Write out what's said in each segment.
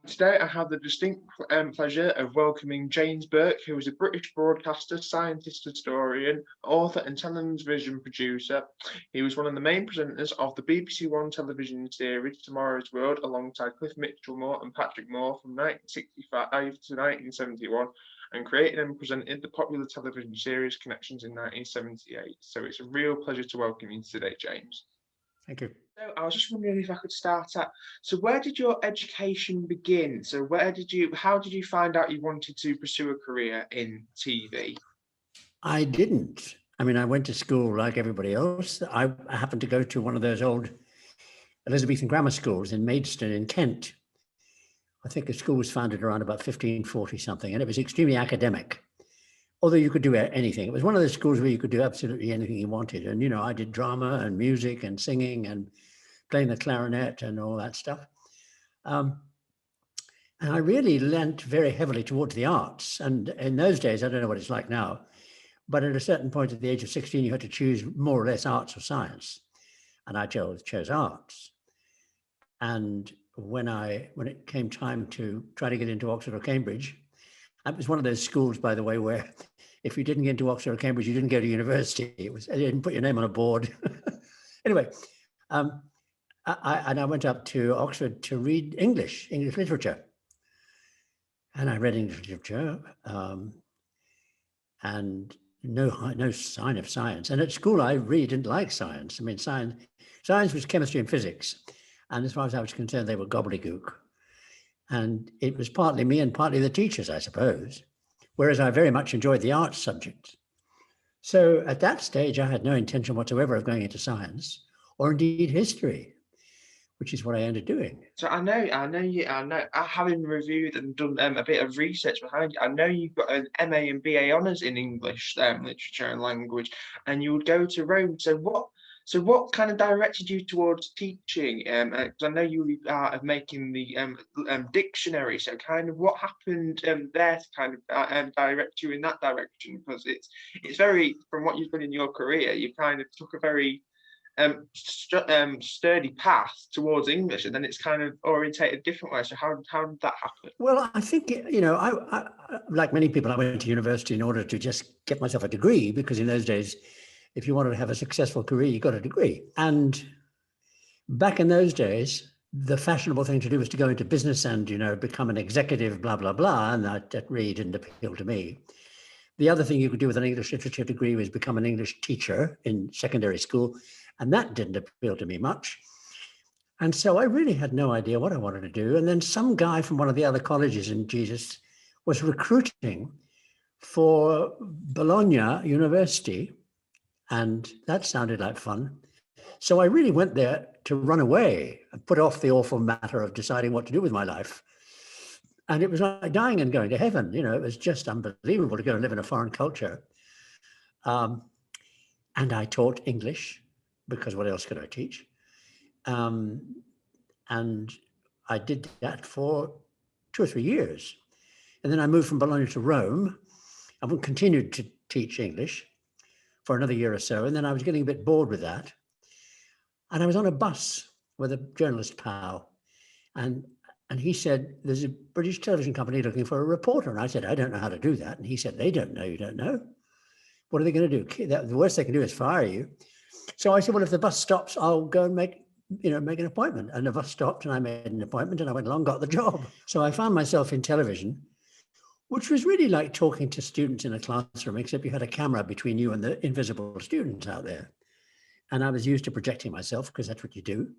Today, I have the distinct pleasure of welcoming James Burke, who is a British broadcaster, scientist, historian, author, and television producer. He was one of the main presenters of the BBC One television series Tomorrow's World, alongside Cliff Mitchell-Moore and Patrick Moore from 1965 to 1971, and created and presented the popular television series Connections in 1978. So it's a real pleasure to welcome you today, James. Thank you. So I was just wondering if I could start at, so where did your education begin? So how did you find out you wanted to pursue a career in TV? I didn't. I mean, I went to school like everybody else. I happened to go to one of those old Elizabethan grammar schools in Maidstone in Kent. I think the school was founded around about 1540 something, and it was extremely academic. Although you could do anything. It was one of those schools where you could do absolutely anything you wanted. And, I did drama and music and singing and playing the clarinet and all that stuff. And I really lent very heavily towards the arts. And in those days, I don't know what it's like now, but at a certain point at the age of 16, you had to choose more or less arts or science. And I chose arts. And when it came time to try to get into Oxford or Cambridge, it was one of those schools, by the way, where if you didn't get into Oxford or Cambridge, you didn't go to university. They didn't put your name on a board. Anyway, I went up to Oxford to read English literature. And I read English literature and no sign of science. And at school, I really didn't like science. I mean, science was chemistry and physics. And as far as I was concerned, they were gobbledygook. And it was partly me and partly the teachers, I suppose, whereas I very much enjoyed the arts subject. So at that stage, I had no intention whatsoever of going into science or indeed history, which is what I ended doing. So I know, having reviewed and done a bit of research behind you, I know you've got an MA and BA honours in English literature and language, and you would go to Rome. So what kind of directed you towards teaching? Because I know you are making the dictionary. So kind of what happened there to kind of direct you in that direction? Because it's very, from what you've done in your career, you kind of took a very sturdy path towards English, and then it's kind of orientated a different way. So how did that happen? Well, I think, I like many people, I went to university in order to just get myself a degree, because in those days, if you wanted to have a successful career, you got a degree. And back in those days, the fashionable thing to do was to go into business and, become an executive, blah, blah, blah. And that really didn't appeal to me. The other thing you could do with an English literature degree was become an English teacher in secondary school. And that didn't appeal to me much. And so I really had no idea what I wanted to do. And then some guy from one of the other colleges in Jesus was recruiting for Bologna University. And that sounded like fun. So I really went there to run away and put off the awful matter of deciding what to do with my life. And it was like dying and going to heaven. It was just unbelievable to go and live in a foreign culture. And I taught English, because what else could I teach? And I did that for 2 or 3 years. And then I moved from Bologna to Rome and continued to teach English for another year or so. And then I was getting a bit bored with that. And I was on a bus with a journalist pal. And he said, there's a British television company looking for a reporter. And I said, I don't know how to do that. And he said, they don't know, you don't know. What are they going to do? The worst they can do is fire you. So I said, well, if the bus stops, I'll go and make an appointment. And the bus stopped and I made an appointment and I went along, got the job. So I found myself in television, which was really like talking to students in a classroom, except you had a camera between you and the invisible students out there. And I was used to projecting myself, because that's what you do.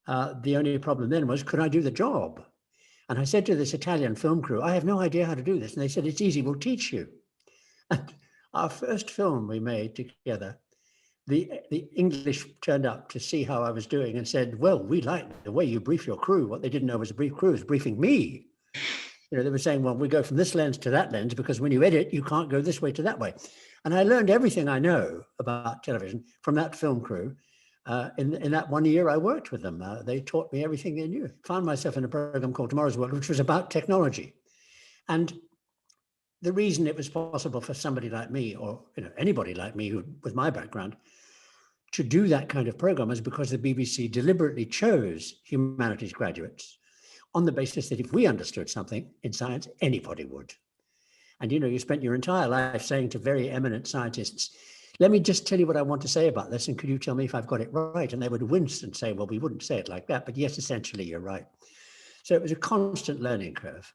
The only problem then was, could I do the job? And I said to this Italian film crew, I have no idea how to do this. And they said, it's easy, we'll teach you. And our first film we made together, the English turned up to see how I was doing and said, well, we like the way you brief your crew. What they didn't know was the crew was briefing me. They were saying, well, we go from this lens to that lens, because when you edit, you can't go this way to that way. And I learned everything I know about television from that film crew. In that 1 year I worked with them. They taught me everything they knew. Found myself in a program called Tomorrow's World, which was about technology. And the reason it was possible for somebody like me, or anybody like me with my background, to do that kind of program is because the BBC deliberately chose humanities graduates on the basis that if we understood something in science, anybody would. And you spent your entire life saying to very eminent scientists, let me just tell you what I want to say about this, and could you tell me if I've got it right? And they would wince and say, well, we wouldn't say it like that, but yes, essentially you're right. So it was a constant learning curve.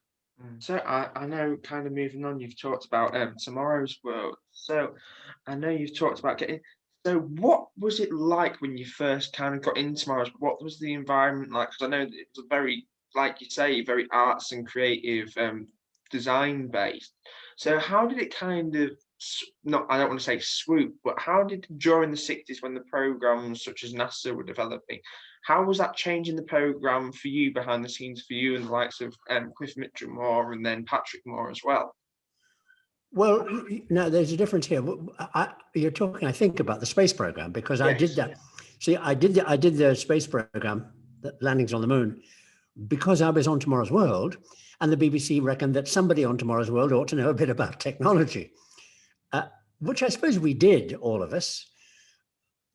So I know, kind of moving on, you've talked about tomorrow's world. So I know you've talked about getting. So what was it like when you first kind of got into tomorrow's? What was the environment like? Because I know that it was a very, like you say, very arts and creative design based. So how did it kind of not? I don't want to say swoop, but how did during the 60s when the programs such as NASA were developing? How was that changing the program for you behind the scenes for you and the likes of Cliff Mitchell Moore and then Patrick Moore as well? Well, now there's a difference here. You're talking, I think, about the space program, because I did Yes. that. See, I did the space program, the landings on the moon, because I was on Tomorrow's World, and the BBC reckoned that somebody on Tomorrow's World ought to know a bit about technology, which I suppose we did, all of us,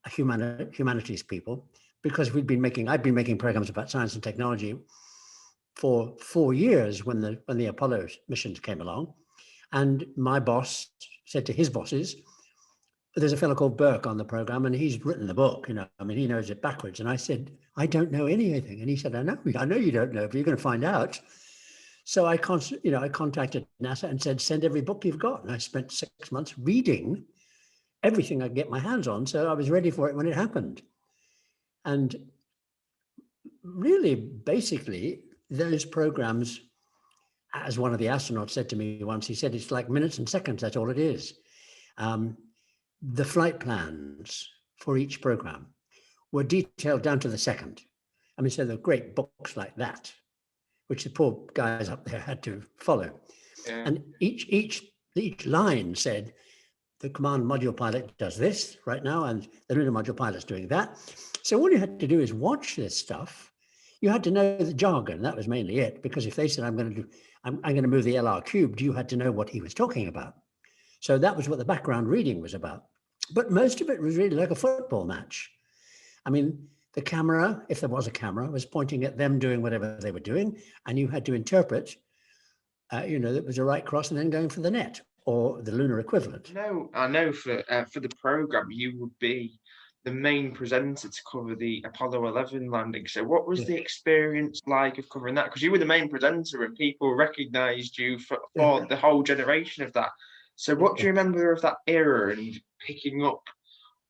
humanities people, because I'd been making programs about science and technology for 4 years when the Apollo missions came along. And my boss said to his bosses, there's a fellow called Burke on the program, and he's written the book, I mean, he knows it backwards. And I said, I don't know anything. And he said, I know you don't know, but you're going to find out. So I contacted NASA and said, send every book you've got. And I spent 6 months reading everything I could get my hands on. So I was ready for it when it happened. And really, basically, those programs, as one of the astronauts said to me once, he said, it's like minutes and seconds, that's all it is. The flight plans for each program were detailed down to the second. I mean, so there were great books like that, which the poor guys up there had to follow. Yeah. And each line said, the command module pilot does this right now, and the lunar module pilot's doing that. So all you had to do is watch this stuff. You had to know the jargon. That was mainly it, because if they said, I'm going to move the LR cubed, you had to know what he was talking about. So that was what the background reading was about. But most of it was really like a football match. I mean, the camera, if there was a camera, was pointing at them doing whatever they were doing, and you had to interpret, that was a right cross and then going for the net or the lunar equivalent. No, I know for the program you would be the main presenter to cover the Apollo 11 landing. So what was Yeah. the experience like of covering that? Because you were the main presenter and people recognised you for Yeah. the whole generation of that. So what do you remember of that era and picking up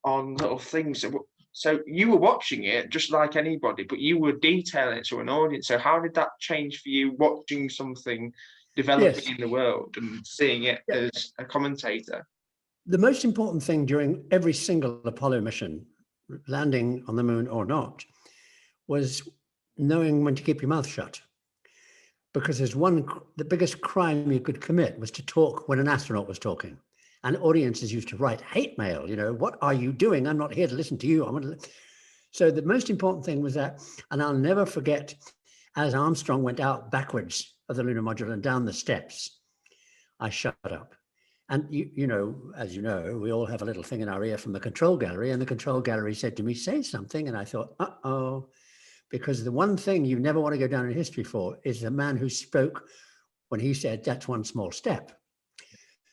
on little things? So you were watching it just like anybody, but you were detailing it to an audience. So how did that change for you watching something developing Yes. in the world and seeing it Yeah. as a commentator? The most important thing during every single Apollo mission, landing on the moon or not, was knowing when to keep your mouth shut. Because the biggest crime you could commit was to talk when an astronaut was talking. And audiences used to write hate mail, what are you doing? I'm not here to listen to you. So the most important thing was that, and I'll never forget, as Armstrong went out backwards of the lunar module and down the steps, I shut up. And as you know, we all have a little thing in our ear from the control gallery, and the control gallery said to me, say something. And I thought, uh-oh, because the one thing you never want to go down in history for is the man who spoke when he said, that's one small step.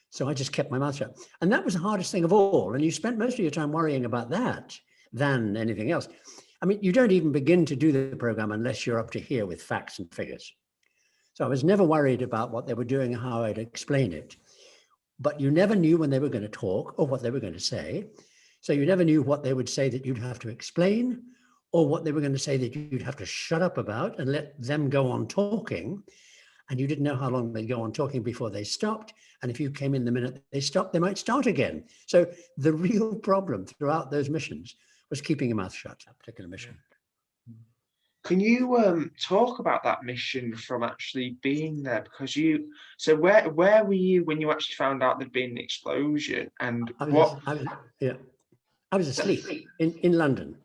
So I just kept my mouth shut. And that was the hardest thing of all. And you spent most of your time worrying about that than anything else. I mean, you don't even begin to do the program unless you're up to here with facts and figures. So I was never worried about what they were doing and how I'd explain it. But you never knew when they were going to talk or what they were going to say. So you never knew what they would say that you'd have to explain, or what they were going to say that you'd have to shut up about and let them go on talking. And you didn't know how long they'd go on talking before they stopped. And if you came in the minute they stopped, they might start again. So the real problem throughout those missions was keeping your mouth shut, that particular mission. Can you talk about that mission from actually being there? Because where were you when you actually found out there'd been an explosion? And I what? was asleep in London,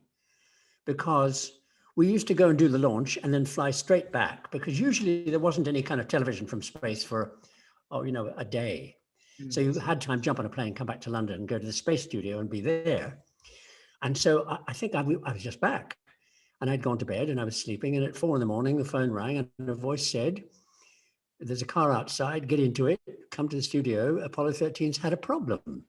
because we used to go and do the launch and then fly straight back, because usually there wasn't any kind of television from space for, a day. So you had time to jump on a plane, come back to London, and go to the space studio and be there. And so I think I was just back. And I'd gone to bed and I was sleeping, and at 4 a.m, the phone rang and a voice said, "There's a car outside, get into it, come to the studio, Apollo 13's had a problem."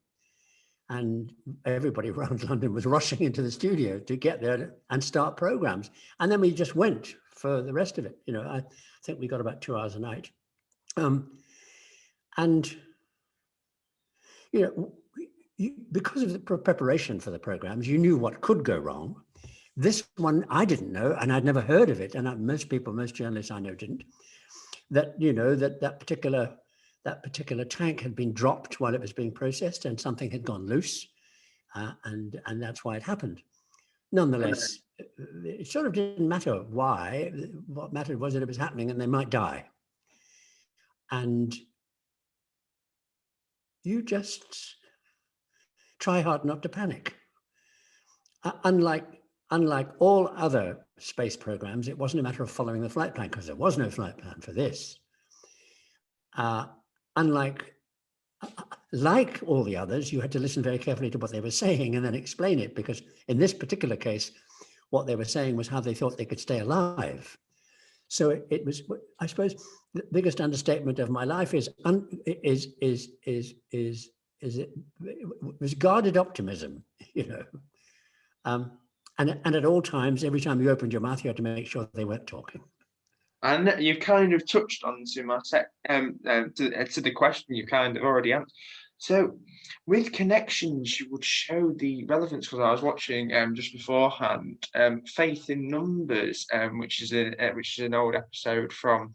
And everybody around London was rushing into the studio to get there and start programs. And then we just went for the rest of it. I think we got about 2 hours a night. And, because of the preparation for the programs, you knew what could go wrong. This one I didn't know, and I'd never heard of it. And most journalists I know didn't. That particular tank had been dropped while it was being processed, and something had gone loose, and that's why it happened. Nonetheless, it sort of didn't matter why. What mattered was that it was happening, and they might die. And you just try hard not to panic. Unlike all other space programs, it wasn't a matter of following the flight plan, because there was no flight plan for this. Like all the others, you had to listen very carefully to what they were saying and then explain it, because in this particular case, what they were saying was how they thought they could stay alive. So it was, I suppose, the biggest understatement of my life was guarded optimism, and at all times, every time you opened your mouth, you had to make sure they weren't talking. And you kind of touched on to the question you kind of already answered. So, with connections, you would show the relevance, because I was watching just beforehand, Faith in Numbers, which is an old episode from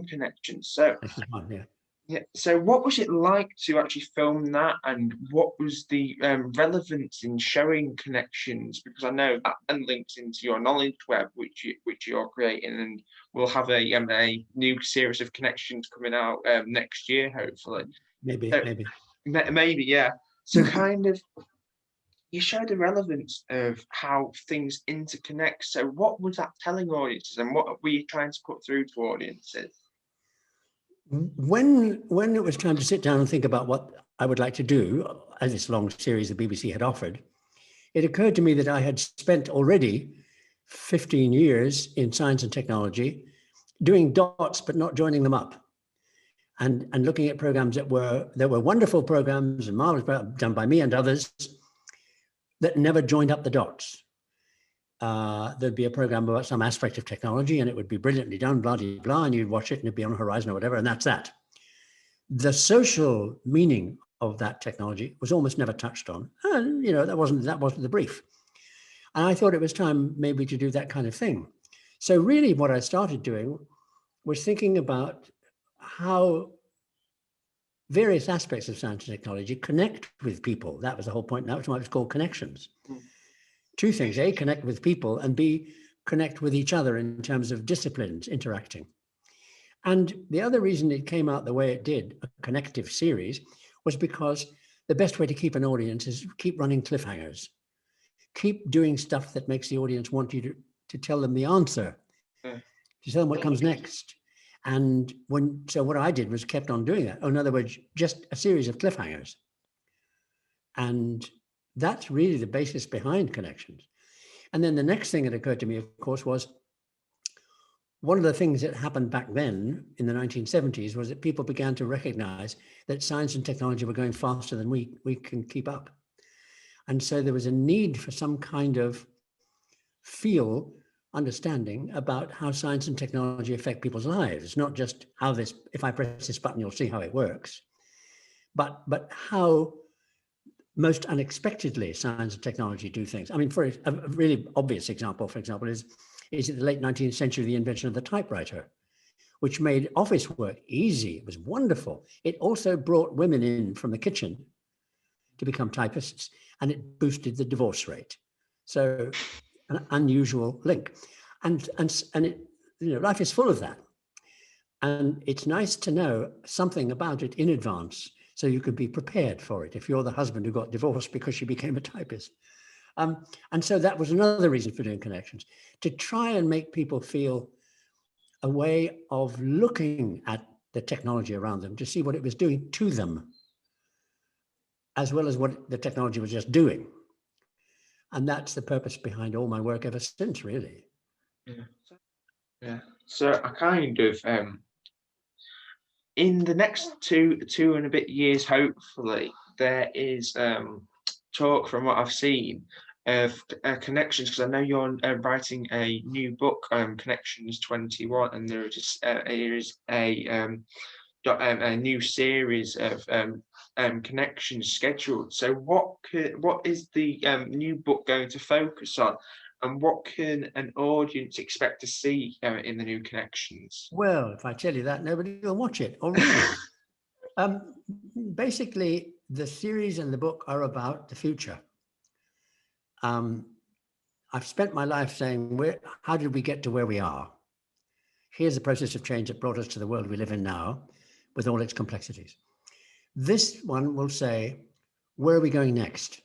Connections. So, This is one, yeah. yeah. So, what was it like to actually film that, and what was the relevance in showing connections? Because I know that and links into your knowledge web, which you're creating, and we'll have a new series of connections coming out next year, hopefully. Maybe. Maybe, yeah. So, kind of, you show the relevance of how things interconnect. So, what was that telling audiences, and what were you trying to put through to audiences? When it was time to sit down and think about what I would like to do, as this long series the BBC had offered, it occurred to me that I had spent already 15 years in science and technology doing dots, but not joining them up. And looking at programs that were wonderful programs and marvelous programs done by me and others that never joined up the dots. There'd be a program about some aspect of technology, and it would be brilliantly done, blah, blah, blah, and you'd watch it and it'd be on the horizon or whatever, and that's that. The social meaning of that technology was almost never touched on. And, that wasn't the brief. And I thought it was time maybe to do that kind of thing. So really what I started doing was thinking about how various aspects of science and technology connect with people. That was the whole point. That was why it was called Connections. Two things: A, connect with people, and B, connect with each other in terms of disciplines interacting. And the other reason it came out the way it did, a connective series, was because the best way to keep an audience is keep running cliffhangers. Keep doing stuff that makes the audience want you to tell them the answer, to tell them what comes next. And so what I did was kept on doing that. In other words, just a series of cliffhangers. And that's really the basis behind Connections. And then the next thing that occurred to me, of course, was one of the things that happened back then in the 1970s was that people began to recognize that science and technology were going faster than we can keep up. And so there was a need for some kind of understanding about how science and technology affect people's lives, not just how if I press this button, you'll see how it works, but how most unexpectedly science and technology do things. I mean, for a really obvious example, is in the late 19th century, the invention of the typewriter, which made office work easy. It was wonderful. It also brought women in from the kitchen to become typists, and it boosted the divorce rate. So an unusual link. And it, life is full of that. And it's nice to know something about it in advance, so you can be prepared for it if you're the husband who got divorced because she became a typist. And so that was another reason for doing Connections, to try and make people feel a way of looking at the technology around them to see what it was doing to them, as well as what the technology was just doing. And that's the purpose behind all my work ever since, really. Yeah. Yeah. So I kind of in the next two and a bit years, hopefully, there is talk from what I've seen of connections, because I know you're writing a new book, Connections 21, and there is a new series of connections scheduled. So what is the new book going to focus on, and what can an audience expect to see in the new connections? Well, if I tell you that, nobody will watch it or read it. Um, Basically, the series and the book are about the future. I've spent my life saying, how did we get to where we are? Here's the process of change that brought us to the world we live in now, with all its complexities. This one will say, where are we going next?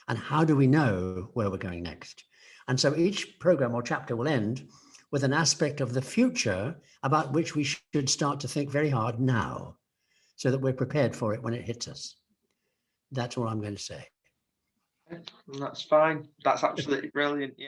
And how do we know where we're going next? And so each program or chapter will end with an aspect of the future about which we should start to think very hard now, so that we're prepared for it when it hits us. That's all I'm going to say. That's fine. That's absolutely brilliant.